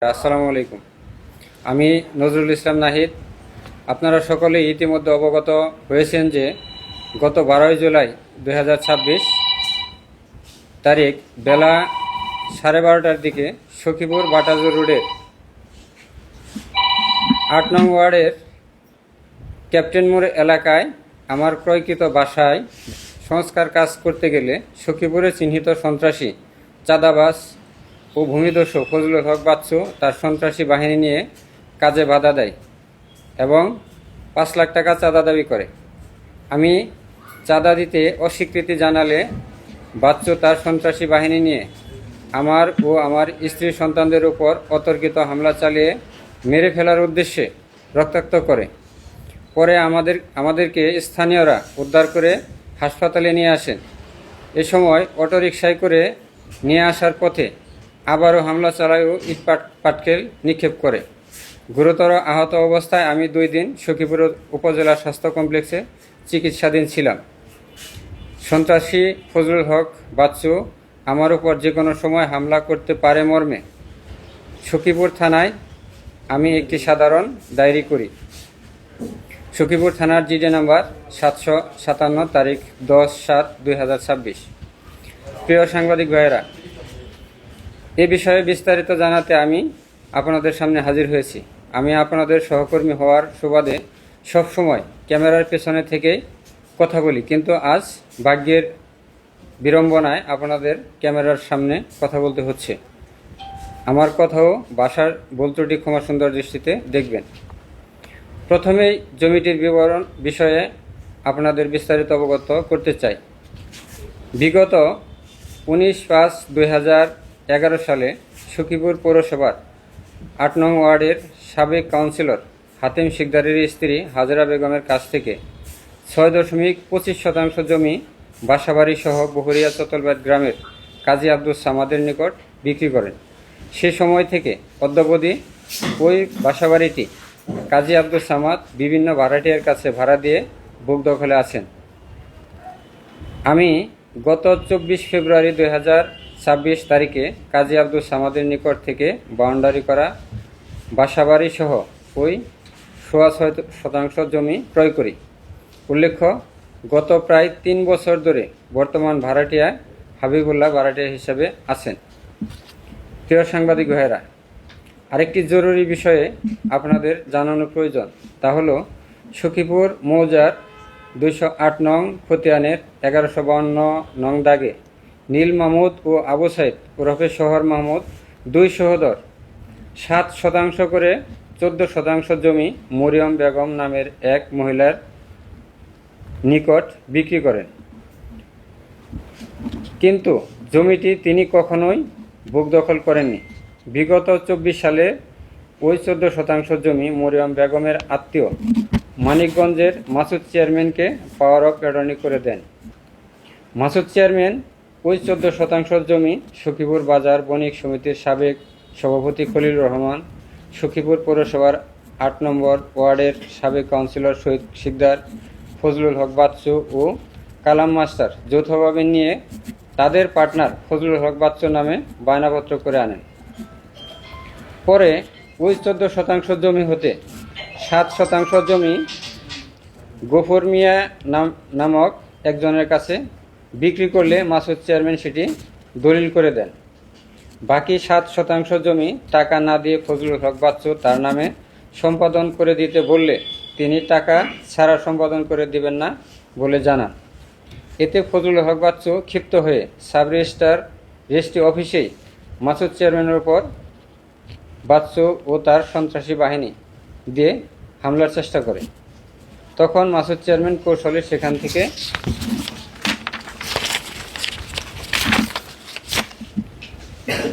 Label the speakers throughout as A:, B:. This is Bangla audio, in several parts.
A: আসসালামু আলাইকুম। আমি নজরুল ইসলাম নাহিদ। আপনারা সকলেই ইতিমধ্যে অবগত হয়েছেন যে গত 12 জুলাই 2026 তারিখ বেলা 12:30টার দিকে সখীপুর বাটাজোর রোডের 8 নং ওয়ার্ডের ক্যাপ্টেন মোড় এলাকায় আমার ক্রয়কৃত বাসায় সংস্কার কাজ করতে গেলে সখীপুরে চিহ্নিত সন্ত্রাসী, চাঁদাবাজ ও ভূমিদস্যু ফজলুল হক বাচ্চু তার সন্ত্রাসী বাহিনী নিয়ে কাজে বাধা দেয় এবং 5 লাখ টাকা চাঁদা দাবি করে। আমি চাঁদা দিতে অস্বীকৃতি জানালে বাচ্চু তার সন্ত্রাসী বাহিনী নিয়ে আমার ও আমার স্ত্রী সন্তানদের উপর অতর্কিত হামলা চালিয়ে মেরে ফেলার উদ্দেশ্যে রক্তাক্ত করে। পরে আমাদেরকে স্থানীয়রা উদ্ধার করে হাসপাতালে নিয়ে আসেন। এ সময় অটোরিকশায় করে নিয়ে আসার পথে আবারও হামলা চালায় ও ইট পাটকেল নিক্ষেপ করে। গুরুতর আহত অবস্থায় আমি 2 দিন সখীপুর উপজেলা স্বাস্থ্য কমপ্লেক্সে চিকিৎসাধীন ছিলাম। সন্ত্রাসী ফজলুল হক বাচ্চু আমার উপর যে কোনো সময় হামলা করতে পারে মর্মে সখীপুর থানায় আমি একটি সাধারণ ডায়েরি করি। সখীপুর থানার জিডি নাম্বার 757 তারিখ 10/7/2026। প্রিয় সাংবাদিক ভাইয়েরা, এ বিষয়ে বিস্তারিত জানাতে আমি আপনাদের সামনে হাজির হয়েছি। আমি আপনাদের সহকর্মী হওয়ার সুবাদে সবসময় ক্যামেরার পেছনে থেকেই কথা বলি, কিন্তু আজ ভাগ্যের বিড়ম্বনায় আপনাদের ক্যামেরার সামনে কথা বলতে হচ্ছে। আমার কথাও ভাষার ভুল ত্রুটি ক্ষমা সুন্দর দৃষ্টিতে দেখবেন। প্রথমেই জমিটির বিবরণ বিষয়ে আপনাদের বিস্তারিত অবগত করতে চাই। বিগত 19/5/2011 সালে সখীপুর পৌরসভার 8 নং ওয়ার্ডের সাবেক কাউন্সিলর হাতেম শিকদারের স্ত্রী হাজরা বেগমের কাছ থেকে 6.25% জমি বাসাবাড়ি সহ বহরিয়া চতলবাদ গ্রামের কাজী আব্দুস সামাদের নিকট বিক্রি করেন। সে সময় থেকে অদ্যাবধি ওই বাসাবাড়িটি কাজী আব্দুস সামাদ বিভিন্ন ভাড়াটিয়ার কাছে ভাড়া দিয়ে বুক দখলে আছেন। আমি গত 24 ফেব্রুয়ারি 2026 তারিখে কাজী আব্দুস সামাদের নিকট থেকে বাউন্ডারি করা বাসাবাড়ি সহ ওই 6.5% জমি ক্রয় করি। উল্লেখ্য, গত প্রায় 3 বছর ধরে বর্তমান ভাড়াটিয়া হাবিবুল্লাহ ভাড়াটিয়া হিসেবে আছেন। প্রিয় সাংবাদিক ভাইয়েরা, আরেকটি জরুরি বিষয়ে আপনাদের জানানো প্রয়োজন, তা হলো সখীপুর মৌজার 208 নং খতিয়ানের 1152 নং দাগে নীল মাহমুদ ও আবু সাইদ ওরফে শহর মাহমুদ 2 সহোদর 7% করে 14% জমি মরিয়ম বেগম নামের এক মহিলার নিকট বিক্রি করেন। কিন্তু জমিটি তিনি কখনোই বুক দখল করেননি। বিগত 24 সালে ওই 14% জমি মরিয়ম বেগমের আত্মীয় মানিকগঞ্জের মাসুদ চেয়ারম্যানকে পাওয়ার অফ অ্যাটর্নি করে দেন। মাসুদ চেয়ারম্যান ওই 14% জমি সখীপুর বাজার বণিক সমিতির সাবেক সভাপতি খলিল রহমান, সখীপুর পৌরসভার 8 নম্বর ওয়ার্ডের সাবেক কাউন্সিলর শহীদ শিকদার, ফজলুল হক বাচ্চু ও কালাম মাস্টার যৌথভাবে নিয়ে তাদের পার্টনার ফজলুল হক বাচ্চু নামে বায়নাপত্র করে আনেন। পরে ওই 14% জমি হতে 7% জমি গফর মিয়া নামক একজনের কাছে বিক্রি করলে মাসুদ চেয়ারম্যান সেটি দলিল করে দেন। বাকি 7% জমি টাকা না দিয়ে ফজলুল হক বাচ্চু তার নামে সম্পাদন করে দিতে বললে তিনি টাকা ছাড়া সম্পাদন করে দিবেন না বলে জানান। এতে ফজলুল হক বাচ্চু ক্ষিপ্ত হয়ে সাব রেজিস্ট্রার রেজিস্ট্রি অফিসেই মাসুদ চেয়ারম্যানের উপর বাচ্চু ও তার সন্ত্রাসী বাহিনী দিয়ে হামলার চেষ্টা করে। তখন মাসুদ চেয়ারম্যান কৌশলে সেখান থেকে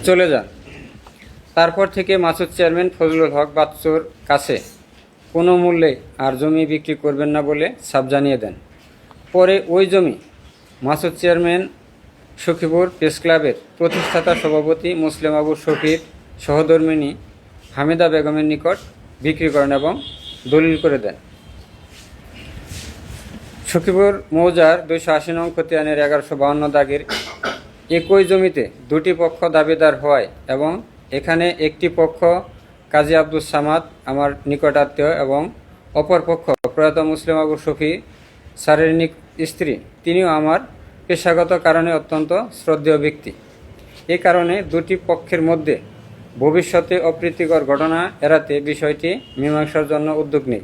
A: চলে যান। তারপর থেকে মাসুদ চেয়ারম্যান ফজলুল হক বাচ্চুর কাছে কোনো মূল্যে আর জমি বিক্রি করবেন না বলে সাফ জানিয়ে দেন। পরে ওই জমি মাসুদ চেয়ারম্যান সখীপুর প্রেস ক্লাবের প্রতিষ্ঠাতা সভাপতি মুসলিম আবু শফির সহধর্মিণী হামিদা বেগমের নিকট বিক্রি করেন এবং দলিল করে দেন। সখীপুর মৌজার 280 নং খতিয়ানের 1152 দাগের একই জমিতে 2টি পক্ষ দাবিদার হওয়ায় এবং এখানে একটি পক্ষ কাজী আব্দুস সামাদ আমার নিকটাত্মীয় এবং অপর পক্ষ প্রয়াত মুসলিম আবু শফি স্যারের স্ত্রী, তিনিও আমার পেশাগত কারণে অত্যন্ত শ্রদ্ধেয় ব্যক্তি। এ কারণে দুটি পক্ষের মধ্যে ভবিষ্যতে অপ্রীতিকর ঘটনা এড়াতে বিষয়টি মীমাংসার জন্য উদ্যোগ নেই।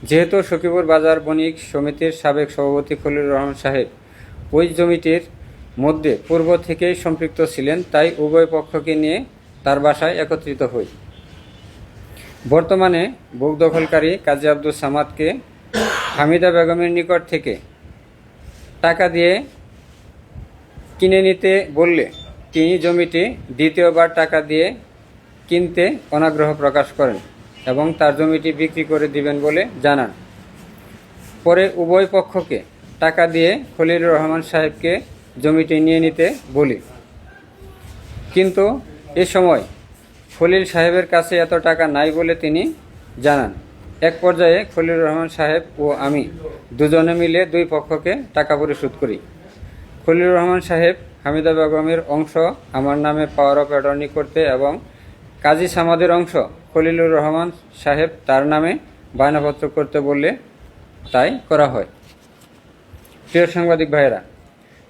A: যেহেতু সখীপুর বাজার বণিক সমিতির সাবেক সভাপতি খলিলুর রহমান সাহেব ওই জমিটির মধ্যে পূর্ব থেকেই সম্পৃক্ত ছিলেন, তাই উভয় পক্ষকে নিয়ে তার বাসায় একত্রিত হই। বর্তমানে বুক দখলকারী কাজী আব্দুস সামাদকে হামিদা বেগমের নিকট থেকে টাকা দিয়ে কিনে নিতে বললে তিনি জমিটি দ্বিতীয়বার টাকা দিয়ে কিনতে অনাগ্রহ প্রকাশ করেন এবং তার জমিটি বিক্রি করে দিবেন বলে জানান। পরে উভয় পক্ষকে টাকা দিয়ে খলিলুর রহমান সাহেবকে জমিটি নিয়ে নিতে বলি, কিন্তু এ সময় খলিল সাহেবের কাছে এত টাকা নাই বলে তিনি জানান। এক পর্যায়ে খলিলুর রহমান সাহেব ও আমি দুজনে মিলে দুই পক্ষকে টাকা পরিশোধ করি। খলিলুর রহমান সাহেব হামিদা বেগমের অংশ আমার নামে পাওয়ার অফ অ্যাটর্নি করতে এবং কাজী সামাদের অংশ খলিলুর রহমান সাহেব তার নামে বায়নাপত্র করতে বললে তাই করা হয়। প্রিয় সাংবাদিক ভাইয়েরা,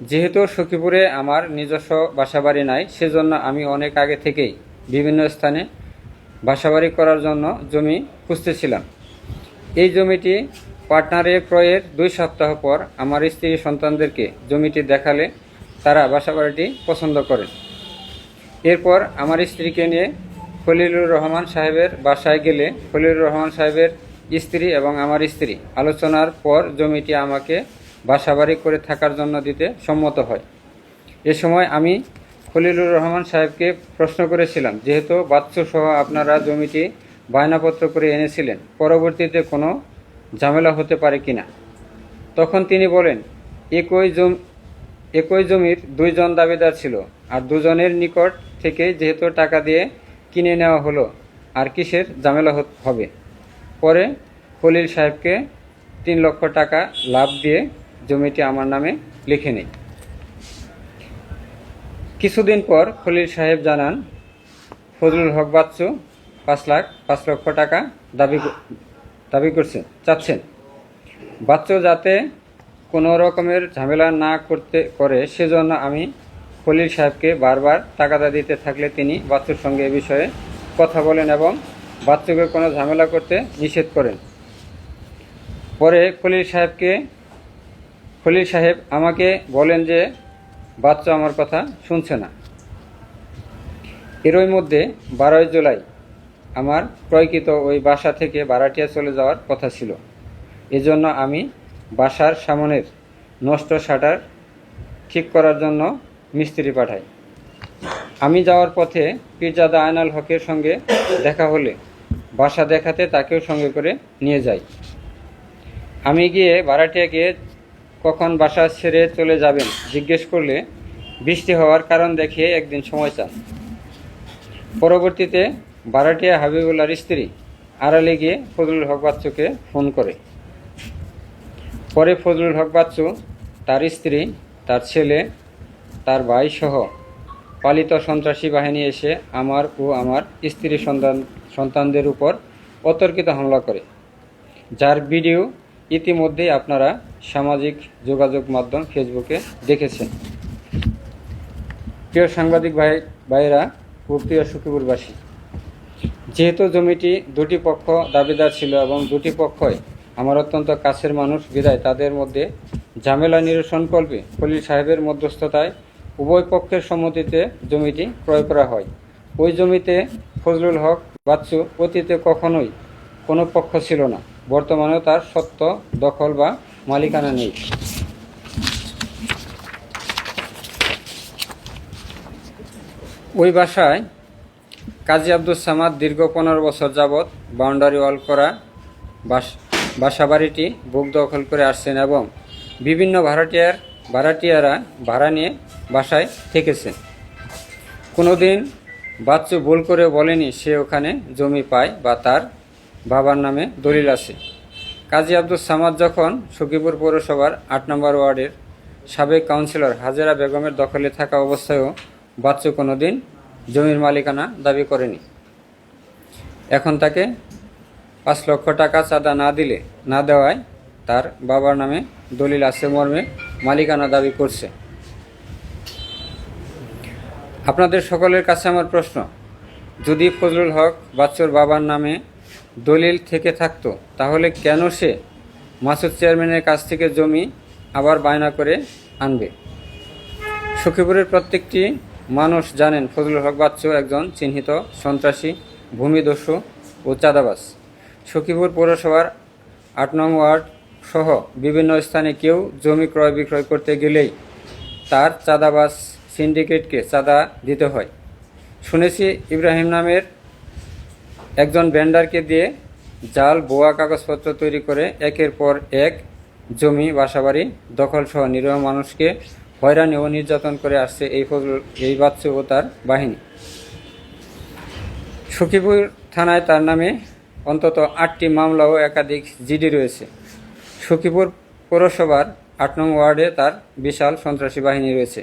A: যেহেতু সখীপুরে আমার নিজস্ব বাসাবাড়ি নাই, সেজন্য আমি অনেক আগে থেকেই বিভিন্ন স্থানে বাসাবাড়ি করার জন্য জমি খুঁজতেছিলাম। এই জমিটি পার্টনারে ক্রয়ের 2 সপ্তাহ পর আমার স্ত্রী সন্তানদেরকে জমিটি দেখালে তারা বাসাবাড়িটি পছন্দ করেন। এরপর আমার স্ত্রীকে নিয়ে খলিলুর রহমান সাহেবের বাসায় গেলে খলিলুর রহমান সাহেবের স্ত্রী এবং আমার স্ত্রী আলোচনার পর জমিটি আমাকে বাসাবাড়ি করে থাকার জন্য দিতে সম্মত হয়। এ সময় আমি খলিলুর রহমান সাহেবকে প্রশ্ন করেছিলাম, যেহেতু বাচ্চুসহ আপনারা জমিটি বায়নাপত্র করে এনেছিলেন, পরবর্তীতে কোনো ঝামেলা হতে পারে কিনা। তখন তিনি বলেন, একই জমির 2 জন দাবিদার ছিল, আর দুজনের নিকট থেকে যেহেতু টাকা দিয়ে কিনে নেওয়া হলো, আর কিসের ঝামেলা হবে। পরে খলিল সাহেবকে 3 লক্ষ টাকা লাভ দিয়ে জমিটি আমার নামে লিখে নেই। কিছুদিন পর খলিল সাহেব জানান ফজলুল হক বাচ্চু 5 লক্ষ টাকা দাবি চাচ্ছেন। বাচ্চু যাতে কোনো রকমের ঝামেলা না করে সেজন্য আমি খলিল সাহেবকে বারবার টাকাটা দিতে থাকলে তিনি বাচ্চুর সঙ্গে এ বিষয়ে কথা বলেন এবং বাচ্চুকে কোনো ঝামেলা করতে নিষেধ করেন। পরে খলিল সাহেব আমাকে বলেন যে বাচ্চু আমার কথা শুনছে না। এরই মধ্যে 12 জুলাই আমার ক্রয়কৃত ওই বাসা থেকে ভাড়াটিয়া চলে যাওয়ার কথা ছিল। এজন্য আমি বাসার সামনের নষ্ট শাটার ঠিক করার জন্য মিস্ত্রি পাঠাই। আমি যাওয়ার পথে পীরজাদা আয়নাল হকের সঙ্গে দেখা হলে বাসা দেখাতে তাকেও সঙ্গে করে নিয়ে যাই। আমি গিয়ে ভাড়াটিয়াকে কখন বাসা ছেড়ে চলে যাবেন জিজ্ঞেস করলে বৃষ্টি হওয়ার কারণ দেখিয়ে একদিন সময় চান। পরবর্তীতে ভাড়াটিয়া হাবিবুল্লাহর স্ত্রী আড়ালে গিয়ে ফজলুল হক বাচ্চুকে ফোন করে। পরে ফজলুল হক বাচ্চু, তার স্ত্রী, তার ছেলে, তার ভাই সহ পালিত সন্ত্রাসী বাহিনী এসে আমার ও আমার স্ত্রী সন্তানদের উপর অতর্কিত হামলা করে, যার ভিডিও ইতিমধ্যেই আপনারা সামাজিক যোগাযোগ মাধ্যম ফেসবুকে দেখেছেন। প্রিয় সাংবাদিক ভাইয়েরা ও প্রিয় সখীপুরবাসী, যেহেতু জমিটি 2টি পক্ষ দাবিদার ছিল এবং 2টি পক্ষই আমার অত্যন্ত কাছের মানুষ বিধায় তাদের মধ্যে ঝামেলা নিরসনকল্পে খলিল সাহেবের মধ্যস্থতায় উভয় পক্ষের সম্মতিতে জমিটি ক্রয় করা হয়। ওই জমিতে ফজলুল হক বাচ্চু অতীতে কখনোই কোনো পক্ষ ছিল না, বর্তমানেও তার সত্ত্ব দখল বা মালিকানা নেই। ওই বাসায় কাজী আব্দুস সামাদ দীর্ঘ 15 বছর যাবৎ বাউন্ডারি ওয়াল করা বাসাবাড়িটি বুক দখল করে আসছেন এবং বিভিন্ন ভাড়াটিয়ারা ভাড়া নিয়ে বাসায় থেকেছেন। কোনোদিন বাচ্চু ভুল করে বলেনি সে ওখানে জমি পায় বা তার বাবার নামে দলিল আছে। কাজী আব্দুস সামাদ যখন সখীপুর পৌরসভার 8 নম্বর ওয়ার্ডের সাবেক কাউন্সিলর হাজেরা বেগমের দখলে থাকা অবস্থায়ও বাচ্চু কোনোদিন জমির মালিকানা দাবি করেনি। এখন তাকে 5 লক্ষ টাকা চাঁদা না দেওয়ায় তার বাবার নামে দলিল আছে মর্মে মালিকানা দাবি করছে। আপনাদের সকলের কাছে আমার প্রশ্ন, যদি ফজলুল হক বাচ্চুর বাবার নামে দলিল থেকে থাকতো তাহলে কেন সে মাসুদ চেয়ারম্যানের কাছ থেকে জমি আবার বায়না করে আনবে? সখীপুরের প্রত্যেকটি মানুষ জানেন ফজলুল হক বাচ্চু একজন চিহ্নিত সন্ত্রাসী, ভূমিদস্যু ও চাঁদাবাজ। সখীপুর পৌরসভার 8 নং ওয়ার্ড সহ বিভিন্ন স্থানে কেউ জমি ক্রয় বিক্রয় করতে গেলেই তার চাঁদাবাজ সিন্ডিকেটকে চাঁদা দিতে হয়। শুনেছি ইব্রাহিম নামের একজন ভেন্ডারকে দিয়ে জাল ভুয়া কাগজপত্র তৈরি করে একের পর এক জমি, বাসাবাড়ি দখলসহ নিরীহ মানুষকে হয়রানি ও নির্যাতন করে আসছে এই বাচ্চু ও তার বাহিনী। সখীপুর থানায় তার নামে অন্তত 8টি মামলা ও একাধিক জিডি রয়েছে। সখীপুর পৌরসভার 8 নং ওয়ার্ডে তার বিশাল সন্ত্রাসী বাহিনী রয়েছে,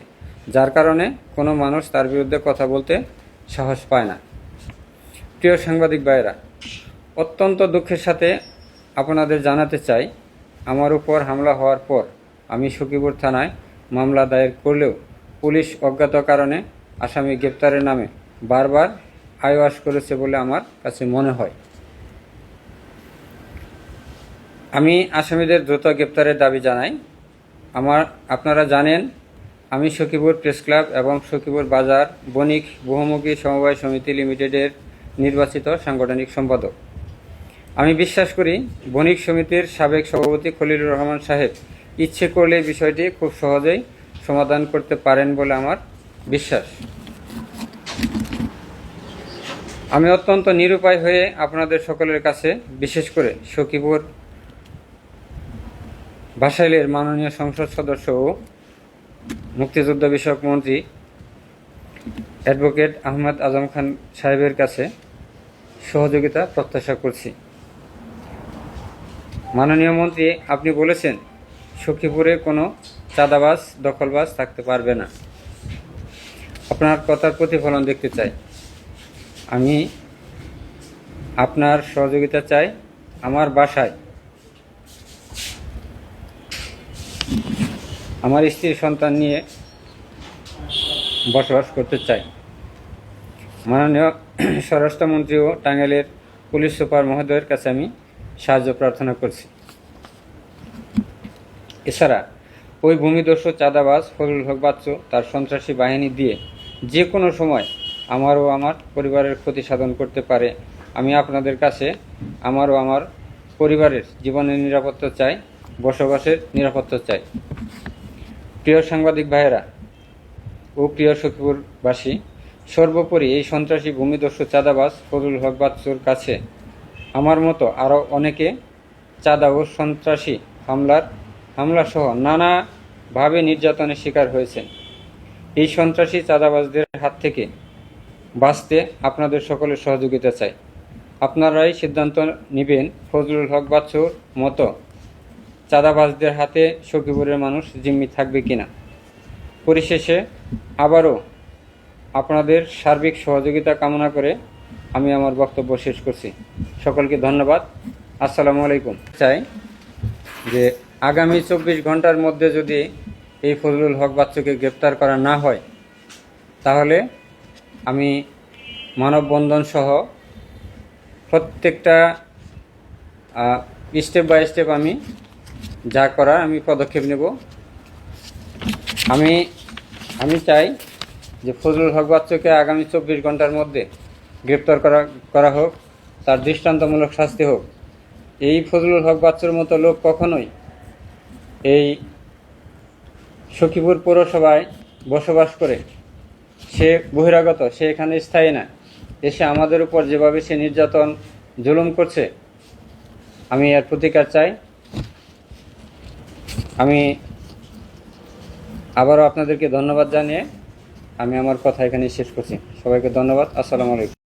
A: যার কারণে কোনো মানুষ তার বিরুদ্ধে কথা বলতে সাহস পায় না। প্রিয় সাংবাদিক ভাইয়েরা, অত্যন্ত দুঃখের সাথে আপনাদের জানাতে চাই, আমার উপর হামলা হওয়ার পর আমি সখীপুর থানায় মামলা দায়ের করলেও পুলিশ অজ্ঞাত কারণে আসামি গ্রেপ্তারের নামে বারবার আইওয়াস করেছে বলে আমার কাছে মনে হয়। আমি আসামিদের দ্রুত গ্রেপ্তারের দাবি জানাই। আপনারা জানেন আমি সখীপুর প্রেস ক্লাব এবং সখীপুর বাজার বণিক বহুমুখী সমবায় সমিতি লিমিটেডের নির্বাচিত সাংগঠনিক সম্পাদক। আমি বিশ্বাস করি বণিক সমিতির সাবেক সভাপতি খলিলুর রহমান সাহেব ইচ্ছে করলে বিষয়টি খুব সহজেই সমাধান করতে পারেন বলে আমার বিশ্বাস। আমি অত্যন্ত নিরুপায় হয়ে আপনাদের সকলের কাছে, বিশেষ করে সখীপুর বাসাইলের মাননীয় সংসদ সদস্য ও মুক্তিযুদ্ধ বিষয়ক মন্ত্রী অ্যাডভোকেট আহমেদ আজম খান সাহেবের কাছে সহযোগিতা প্রত্যাশা করছি। মাননীয় মন্ত্রী, আপনি বলেছেন সখীপুরে কোনো চাঁদাবাজ, দখলবাজ থাকতে পারবে না। আপনার কথার প্রতিফলন দেখতে চাই। আমি আপনার সহযোগিতা চাই। আমার বাসায় আমার স্ত্রী সন্তান নিয়ে বসবাস করতে চাই। মাননীয় স্বরাষ্ট্রমন্ত্রী ও টাঙ্গাইলের পুলিশ সুপার মহোদয়ের কাছে আমি সাহায্য প্রার্থনা করছি। এছাড়া ওই ভূমিদস্যু চাঁদাবাজ ফজলুল হক বাচ্চু তার সন্ত্রাসী বাহিনী দিয়ে যে কোনো সময় আমার ও আমার পরিবারের ক্ষতি সাধন করতে পারে। আমি আপনাদের কাছে আমার ও আমার পরিবারের জীবনের নিরাপত্তা চাই, বসবাসের নিরাপত্তা চাই। প্রিয় সাংবাদিক ভাইয়েরা ও প্রিয় সখীপুরবাসী, সর্বোপরি এই সন্ত্রাসী ভূমিদস্যু চাঁদাবাজ ফজলুল হক বাচ্চুর কাছে আমার মতো আরও অনেকে চাঁদা ও সন্ত্রাসী হামলাসহ নানাভাবে নির্যাতনের শিকার হয়েছেন। এই সন্ত্রাসী চাঁদাবাজদের হাত থেকে বাঁচতে আপনাদের সকলের সহযোগিতা চাই। আপনারাই সিদ্ধান্ত নেবেন ফজলুল হক বাচ্চুর মতো চাঁদাবাজদের হাতে সখীপুরের মানুষ জিম্মি থাকবে কিনা। পরিশেষে আবারও আপনাদের সার্বিক সহযোগিতা কামনা করে আমি আমার বক্তব্য শেষ করছি। সকলকে ধন্যবাদ। আসসালামু আলাইকুম। চাই যে আগামী 24 ঘন্টার মধ্যে যদি এই ফজলুল হক বাচ্চুকে গ্রেপ্তার করা না হয় তাহলে আমি মানববন্ধন সহ প্রত্যেকটা স্টেপ বাই স্টেপ আমি যা করার আমি পদক্ষেপ নেব। আমি চাই যে ফজলুল হক বাচ্চুকে আগামী 24 ঘন্টার মধ্যে গ্রেপ্তার করা হোক, তার দৃষ্টান্তমূলক শাস্তি হোক। এই ফজলুল হক বাচ্চুর মতো লোক কখনোই এই সখীপুর পৌরসভায় বসবাস করে, সে বহিরাগত, সে এখানে স্থায়ী না, এসে আমাদের উপর যেভাবে সে নির্যাতন জুলুম করছে, আমি এর প্রতিকার চাই। আমি আবারও আপনাদেরকে ধন্যবাদ জানিয়ে আমি আমার কথা এখানে শেষ করছি। সবাইকে ধন্যবাদ। আসসালামু আলাইকুম।